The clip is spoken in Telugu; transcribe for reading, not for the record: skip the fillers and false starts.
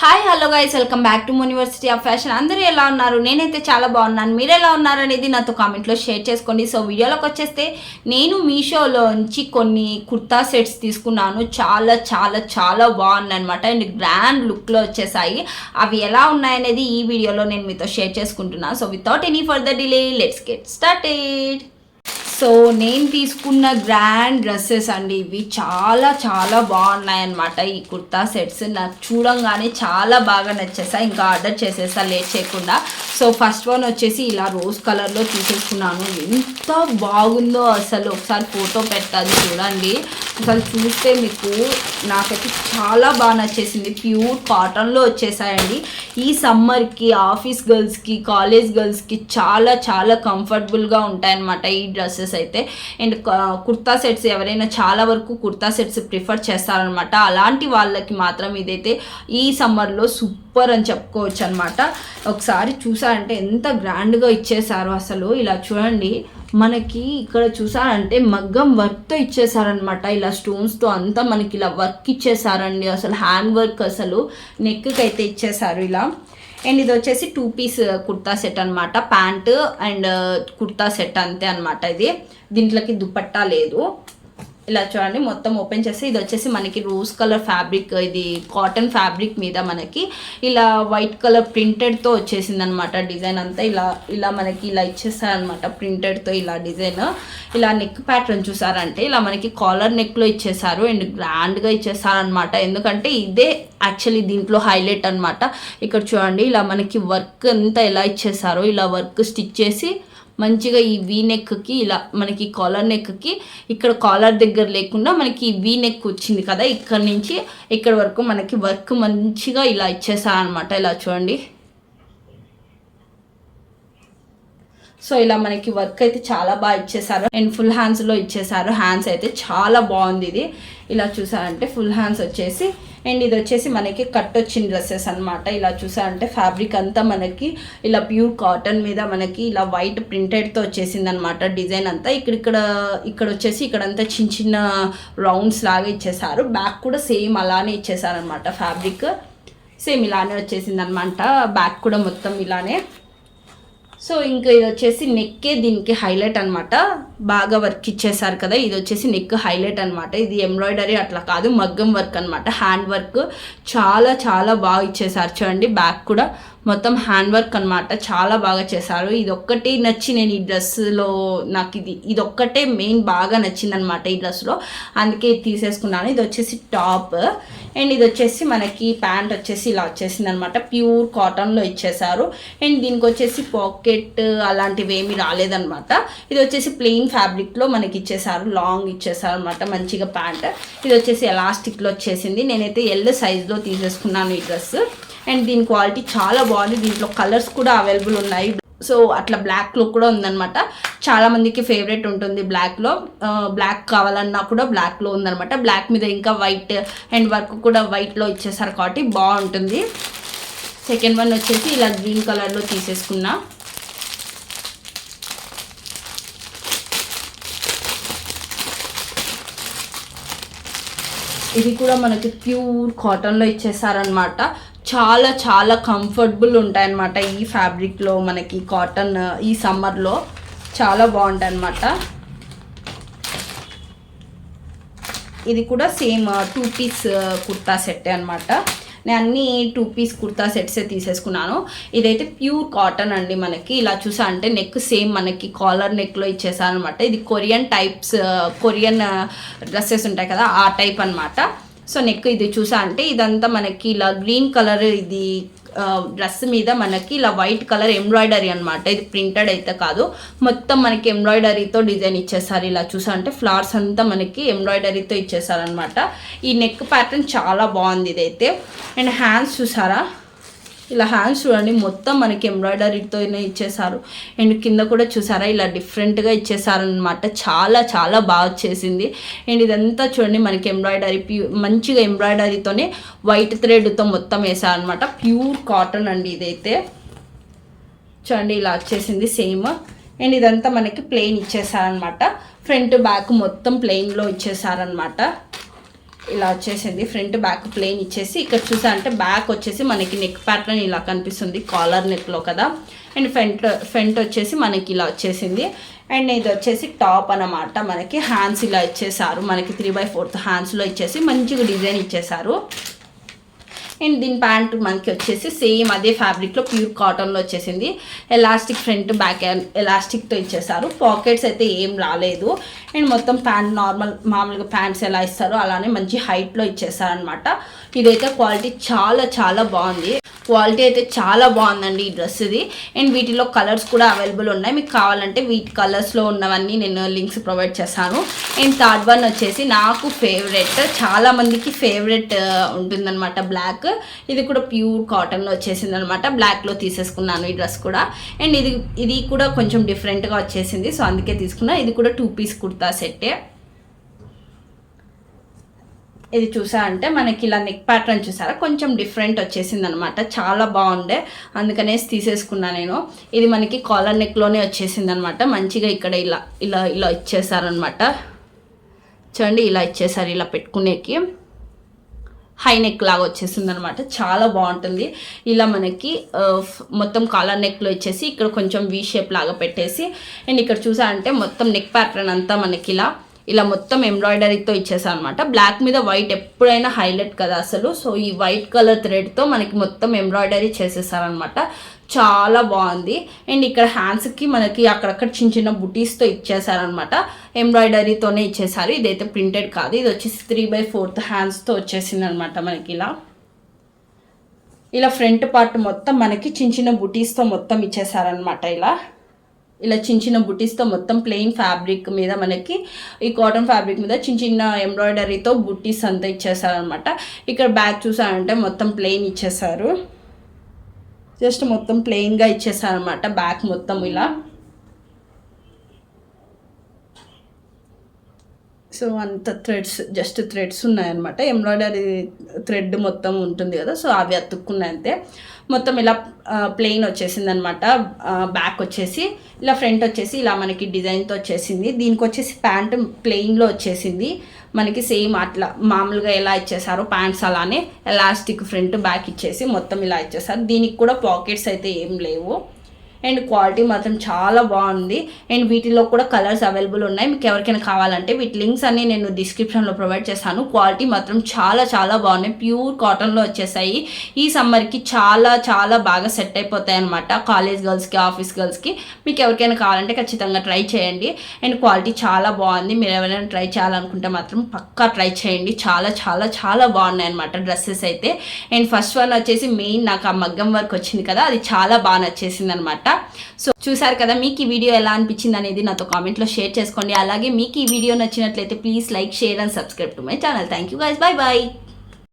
Hi hello guys, welcome back to university of fashion. అందరూ ఎలా ఉన్నారు? నేనైతే చాలా బాగున్నాను. మీరు ఎలా ఉన్నారు అనేది నాతో కామెంట్లో షేర్ చేసుకోండి. సో వీడియోలోకి వచ్చేస్తే నేను మీషోలోంచి కొన్ని కుర్తా సెట్స్ తీసుకున్నాను. చాలా చాలా చాలా బాగున్నాయి అనమాట. అండ్ గ్రాండ్ లుక్లో వచ్చేసాయి. అవి ఎలా ఉన్నాయనేది ఈ వీడియోలో నేను మీతో షేర్ చేసుకుంటున్నాను. So without any further delay let's get started. So నేను తీసుకున్న గ్రాండ్ డ్రెస్సెస్ అండి ఇవి. చాలా చాలా బాగున్నాయి అన్నమాట. ఈ కుర్తా సెట్స్ నాకు చూడంగానే చాలా బాగా నచ్చేసాయి. ఇంకా ఆర్డర్ చేసేసా లేట్ చేయకుండా. సో ఫస్ట్ వన్ వచ్చేసి ఇలా రోజ్ కలర్లో తీసేసుకున్నాను. ఎంత బాగుందో అసలు, ఒకసారి ఫోటో పెట్టాలి చూడండి. అసలు చూస్తే మీకు నాకైతే చాలా బాగా నచ్చేసింది. ప్యూర్ కాటన్లో వచ్చేసాయండి. ఈ సమ్మర్కి ఆఫీస్ గర్ల్స్కి, కాలేజ్ గర్ల్స్కి చాలా చాలా కంఫర్టబుల్గా ఉంటాయన్నమాట ఈ డ్రెస్సెస్ అయితే. అండ్ కుర్తా సెట్స్ ఎవరైనా చాలా వరకు కుర్తా సెట్స్ ప్రిఫర్ చేస్తారనమాట. అలాంటి వాళ్ళకి మాత్రం ఇదైతే ఈ సమ్మర్లో సూపర్ అని చెప్పుకోవచ్చు అనమాట. ఒకసారి చూసారంటే ఎంత గ్రాండ్గా ఇచ్చేసారు అసలు. ఇలా చూడండి, మనకి ఇక్కడ చూసారంటే మగ్గం వర్క్తో ఇచ్చేసారనమాట. ఇలా స్టోన్స్తో అంతా మనకి ఇలా వర్క్ ఇచ్చేసారండి. అసలు హ్యాండ్ వర్క్ అసలు నెక్కి అయితే ఇచ్చేసారు ఇలా. అండ్ ఇది వచ్చేసి 2 పీస్ కుర్తా సెట్ అనమాట. ప్యాంట్ అండ్ కుర్తా సెట్ అంతే అనమాట. ఇది దీంట్లోకి దుపట్టా లేదు. ఇలా చూడండి, మొత్తం ఓపెన్ చేస్తే ఇది వచ్చేసి మనకి రోజ్ కలర్ ఫ్యాబ్రిక్, ఇది కాటన్ ఫ్యాబ్రిక్ మీద మనకి ఇలా వైట్ కలర్ ప్రింటెడ్తో వచ్చేసింది అనమాట. డిజైన్ అంతా ఇలా ఇలా మనకి ఇలా ఇచ్చేసారనమాట ప్రింటెడ్తో ఇలా డిజైన్. ఇలా నెక్ ప్యాటర్న్ చూసారంటే ఇలా మనకి కాలర్ నెక్లో ఇచ్చేసారు. అండ్ గ్రాండ్గా ఇచ్చేసారనమాట. ఎందుకంటే ఇదే యాక్చువల్లీ దీంట్లో హైలైట్ అనమాట. ఇక్కడ చూడండి, ఇలా మనకి వర్క్ అంతా ఎలా ఇచ్చేసారో ఇలా వర్క్ స్టిచ్ చేసి మంచిగా ఈ వీ నెక్కి ఇలా మనకి కాలర్ నెక్కి ఇక్కడ కాలర్ దగ్గర లేకుండా మనకి వీ నెక్ వచ్చింది కదా, ఇక్కడ నుంచి ఇక్కడ వరకు మనకి వర్క్ మంచిగా ఇలా ఇచ్చేసారనమాట. ఇలా చూడండి. సో ఇలా మనకి వర్క్ అయితే చాలా బాగా ఇచ్చేసారు. అండ్ ఫుల్ హ్యాండ్స్లో ఇచ్చేసారు. హ్యాండ్స్ అయితే చాలా బాగుంది ఇది. ఇలా చూసారంటే ఫుల్ హ్యాండ్స్ వచ్చేసి. అండ్ ఇది వచ్చేసి మనకి కట్ వచ్చిన డ్రెస్సెస్ అనమాట. ఇలా చూసారంటే ఫ్యాబ్రిక్ అంతా మనకి ఇలా ప్యూర్ కాటన్ మీద మనకి ఇలా వైట్ ప్రింటెడ్తో వచ్చేసింది అనమాట డిజైన్ అంతా. ఇక్కడ వచ్చేసి ఇక్కడంతా చిన్న చిన్న రౌండ్స్ లాగా ఇచ్చేసారు. బ్యాక్ కూడా సేమ్ అలానే ఇచ్చేసారనమాట. ఫ్యాబ్రిక్ సేమ్ ఇలానే వచ్చేసింది అనమాట. బ్యాక్ కూడా మొత్తం ఇలానే. సో ఇంకా ఇది వచ్చేసి నెక్కే దీనికి హైలైట్ అనమాట. బాగా వర్క్ ఇచ్చేసారు కదా, ఇది వచ్చేసి నెక్ హైలైట్ అనమాట. ఇది ఎంబ్రాయిడరీ అట్లా కాదు, మగ్గం వర్క్ అనమాట. హ్యాండ్ వర్క్ చాలా చాలా బాగా ఇచ్చేసారు. చూడండి, బ్యాక్ కూడా మొత్తం హ్యాండ్ వర్క్ అనమాట. చాలా బాగా చేశారు. ఇది ఒక్కటి నచ్చి నేను ఈ డ్రెస్లో నాకు ఇది ఒక్కటే మెయిన్ బాగా నచ్చింది అనమాట ఈ డ్రెస్లో. అందుకే తీసేసుకున్నాను. ఇది వచ్చేసి టాప్. అండ్ ఇది వచ్చేసి మనకి ప్యాంట్ వచ్చేసి ఇలా వచ్చేసింది అనమాట. ప్యూర్ కాటన్లో ఇచ్చేసారు. అండ్ దీనికి వచ్చేసి పాకెట్ అలాంటివి ఏమీ రాలేదనమాట. ఇది వచ్చేసి ప్లెయిన్ ఫ్యాబ్రిక్లో మనకి ఇచ్చేసారు. లాంగ్ ఇచ్చేసారు అనమాట మంచిగా ప్యాంట్. ఇది వచ్చేసి ఎలాస్టిక్లో వచ్చేసింది. నేనైతే ఎల్ సైజ్లో తీసేసుకున్నాను ఈ డ్రెస్. అండ్ దీని క్వాలిటీ చాలా బాగుంది. దీంట్లో కలర్స్ కూడా అవైలబుల్ ఉన్నాయి. సో అట్లా బ్లాక్లో కూడా ఉందనమాట. చాలామందికి ఫేవరెట్ ఉంటుంది బ్లాక్లో. బ్లాక్ కావాలన్నా కూడా బ్లాక్లో ఉందనమాట. బ్లాక్ మీద ఇంకా వైట్ అండ్ వర్క్ కూడా వైట్లో ఇచ్చేసారు కాబట్టి బాగుంటుంది. సెకండ్ వన్ వచ్చేసి ఇలా గ్రీన్ కలర్లో తీసేసుకున్నా. ఇది కూడా మనకి ప్యూర్ కాటన్లో ఇచ్చేసారనమాట. చాలా చాలా కంఫర్టబుల్ ఉంటాయన్నమాట ఈ ఫ్యాబ్రిక్లో. మనకి కాటన్ ఈ సమ్మర్లో చాలా బాగుంటాయి అన్నమాట. ఇది కూడా సేమ్ 2 పీస్ కుర్తా సెట్ అనమాట. నేను అన్నీ 2 పీస్ కుర్తా సెట్సే తీసేసుకున్నాను. ఇదైతే ప్యూర్ కాటన్ అండి. మనకి ఇలా చూసా అంటే నెక్ సేమ్ మనకి కాలర్ నెక్లో ఇచ్చేసారనమాట. ఇది కొరియన్ డ్రెస్సెస్ ఉంటాయి కదా, ఆ టైప్ అనమాట. సో నెక్ ఇది చూసా అంటే ఇదంతా మనకి ఇలా గ్రీన్ కలర్, ఇది డ్రెస్ మీద మనకి ఇలా వైట్ కలర్ ఎంబ్రాయిడరీ అనమాట. ఇది ప్రింటెడ్ అయితే కాదు, మొత్తం మనకి ఎంబ్రాయిడరీతో డిజైన్ ఇచ్చేసారు. ఇలా చూసా అంటే ఫ్లవర్స్ అంతా మనకి ఎంబ్రాయిడరీతో ఇచ్చేసారనమాట. ఈ నెక్ ప్యాటర్న్ చాలా బాగుంది ఇదైతే. అండ్ హ్యాండ్స్ చూసారా, ఇలా హ్యాండ్స్ చూడండి మొత్తం మనకి ఎంబ్రాయిడరీతోనే ఇచ్చేసారు. అండ్ కింద కూడా చూసారా ఇలా డిఫరెంట్గా ఇచ్చేసారనమాట. చాలా చాలా బాగా వచ్చేసింది. అండ్ ఇదంతా చూడండి మనకి ఎంబ్రాయిడరీ మంచిగా ఎంబ్రాయిడరీతోనే వైట్ థ్రెడ్తో మొత్తం వేసారనమాట. ప్యూర్ కాటన్ అండి ఇదైతే. చూడండి ఇలా వచ్చేసింది సేమ్. అండ్ ఇదంతా మనకి ప్లెయిన్ ఇచ్చేసారనమాట. ఫ్రంట్ బ్యాక్ మొత్తం ప్లెయిన్లో ఇచ్చేసారనమాట. ఇలా వచ్చేసింది ఫ్రంట్ బ్యాక్ ప్లెయిన్ ఇచ్చేసి ఇక్కడ చూసారంటే బ్యాక్ వచ్చేసి మనకి నెక్ ప్యాటర్న్ ఇలా కనిపిస్తుంది కాలర్ నెక్లో కదా. అండ్ ఫ్రంట్ వచ్చేసి మనకి ఇలా వచ్చేసింది. అండ్ ఇది వచ్చేసి టాప్ అన్నమాట. మనకి హ్యాండ్స్ ఇలా ఇచ్చేసారు, మనకి 3/4 హ్యాండ్స్లో ఇచ్చేసి మంచిగా డిజైన్ ఇచ్చేసారు. అండ్ దీని ప్యాంట్ మనకి వచ్చేసి సేమ్ అదే ఫ్యాబ్రిక్లో ప్యూర్ కాటన్లో వచ్చేసింది. ఎలాస్టిక్ ఫ్రంట్ బ్యాక్ ఎలాస్టిక్తో ఇచ్చేసారు. పాకెట్స్ అయితే ఏం రాలేదు. అండ్ మొత్తం ప్యాంట్ మామూలుగా ప్యాంట్స్ ఎలా ఇస్తారో అలానే మంచి హైట్లో ఇచ్చేసారనమాట. ఇదైతే క్వాలిటీ చాలా చాలా బాగుంది. క్వాలిటీ అయితే చాలా బాగుందండి ఈ డ్రెస్ ఇది. అండ్ వీటిలో కలర్స్ కూడా అవైలబుల్ ఉన్నాయి. మీకు కావాలంటే వీటి కలర్స్లో ఉన్నవన్నీ నేను లింక్స్ ప్రొవైడ్ చేస్తాను. అండ్ థర్డ్ వన్ వచ్చేసి నాకు ఫేవరెట్, చాలామందికి ఫేవరెట్ ఉంటుందన్నమాట బ్లాక్. ఇది కూడా ప్యూర్ కాటన్లో వచ్చేసింది అనమాట. బ్లాక్లో తీసేసుకున్నాను ఈ డ్రెస్ కూడా. అండ్ ఇది కూడా కొంచెం డిఫరెంట్గా వచ్చేసింది, సో అందుకే తీసుకున్నా. ఇది కూడా 2 పీస్ కుర్తా సెట్టే. ఇది చూసారంటే మనకి ఇలా నెక్ ప్యాటర్న్ చూసారా కొంచెం డిఫరెంట్ వచ్చేసింది అనమాట. చాలా బాగుండే, అందుకనేసి తీసేసుకున్నా నేను. ఇది మనకి కాలర్ నెక్లోనే వచ్చేసింది అనమాట. మంచిగా ఇక్కడ ఇలా ఇలా ఇలా ఇచ్చేసారనమాట. చూడండి ఇలా ఇచ్చేసారు, ఇలా పెట్టుకునేకి హై నెక్ లాగా వచ్చేసింది అనమాట. చాలా బాగుంటుంది. ఇలా మనకి మొత్తం కాలర్ నెక్లో ఇచ్చేసి ఇక్కడ కొంచెం వీ షేప్ లాగా పెట్టేసి, అండ్ ఇక్కడ చూసారంటే మొత్తం నెక్ ప్యాటర్న్ అంతా మనకి ఇలా మొత్తం ఎంబ్రాయిడరీతో ఇచ్చేసారు అనమాట. బ్లాక్ మీద వైట్ ఎప్పుడైనా హైలైట్ కదా అసలు. సో ఈ వైట్ కలర్ థ్రెడ్తో మనకి మొత్తం ఎంబ్రాయిడరీ చేసేసారనమాట. చాలా బాగుంది. అండ్ ఇక్కడ హ్యాండ్స్కి మనకి అక్కడక్కడ చిన్న చిన్న బుటీస్తో ఇచ్చేసారనమాట. ఎంబ్రాయిడరీతోనే ఇచ్చేసారు. ఇదైతే ప్రింటెడ్ కాదు, ఇది వచ్చేసి 3/4 హ్యాండ్స్తో వచ్చేసింది అనమాట. మనకి ఇలా ఫ్రంట్ పార్ట్ మొత్తం మనకి చిన్న చిన్న బుటీస్తో మొత్తం ఇచ్చేసారనమాట. ఇలా చిన్న చిన్న బుటీస్తో మొత్తం ప్లెయిన్ ఫ్యాబ్రిక్ మీద మనకి ఈ కాటన్ ఫ్యాబ్రిక్ మీద చిన్న చిన్న ఎంబ్రాయిడరీతో బుటీస్ అంతా ఇచ్చేసారనమాట. ఇక్కడ బ్యాక్ చూసారంటే మొత్తం ప్లెయిన్ ఇచ్చేసారు, జస్ట్ మొత్తం ప్లెయిన్గా ఇచ్చేసారనమాట. బ్యాక్ మొత్తం ఇలా. సో అంత జస్ట్ థ్రెడ్స్ ఉన్నాయన్నమాట. ఎంబ్రాయిడరీ థ్రెడ్ మొత్తం ఉంటుంది కదా, సో అవి అతుక్కున్నాయి అంతే. మొత్తం ఇలా ప్లెయిన్ వచ్చేసింది అనమాట. బ్యాక్ వచ్చేసి ఇలా, ఫ్రంట్ వచ్చేసి ఇలా మనకి డిజైన్తో వచ్చేసింది. దీనికి వచ్చేసి ప్యాంట్ ప్లెయిన్లో వచ్చేసింది మనకి. సేమ్ అట్లా మామూలుగా ఎలా ఇచ్చేసారో ప్యాంట్స్ అలానే ఎలాస్టిక్ ఫ్రంట్ బ్యాక్ ఇచ్చేసి మొత్తం ఇలా ఇచ్చేసారు. దీనికి కూడా పాకెట్స్ అయితే ఏం లేవు. అండ్ క్వాలిటీ మాత్రం చాలా బాగుంది. అండ్ వీటిలో కూడా కలర్స్ అవైలబుల్ ఉన్నాయి. మీకు ఎవరికైనా కావాలంటే వీటి లింక్స్ అన్ని నేను డిస్క్రిప్షన్లో ప్రొవైడ్ చేస్తాను. క్వాలిటీ మాత్రం చాలా చాలా బాగున్నాయి. ప్యూర్ కాటన్లో వచ్చేసాయి. ఈ సమ్మర్కి చాలా చాలా బాగా సెట్ అయిపోతాయి అనమాట. కాలేజ్ గర్ల్స్కి, ఆఫీస్ గర్ల్స్కి. మీకు ఎవరికైనా కావాలంటే ఖచ్చితంగా ట్రై చేయండి. అండ్ క్వాలిటీ చాలా బాగుంది. మీరు ఎవరైనా ట్రై చేయాలనుకుంటే మాత్రం పక్కా ట్రై చేయండి. చాలా చాలా చాలా బాగున్నాయి అనమాట డ్రెస్సెస్ అయితే. అండ్ ఫస్ట్ వన్ వచ్చేసి మెయిన్ నాకు ఆ మగ్గం వర్క్ వచ్చింది కదా, అది చాలా బాగా నచ్చేసింది అనమాట. సో చూసారు కదా, మీకు ఈ వీడియో ఎలా అనిపించింది అనేది నాతో కామెంట్లో షేర్ చేసుకోండి. అలాగే మీకు ఈ వీడియో నచ్చినట్లయితే please like, share and subscribe to my channel. Thank you guys, bye bye.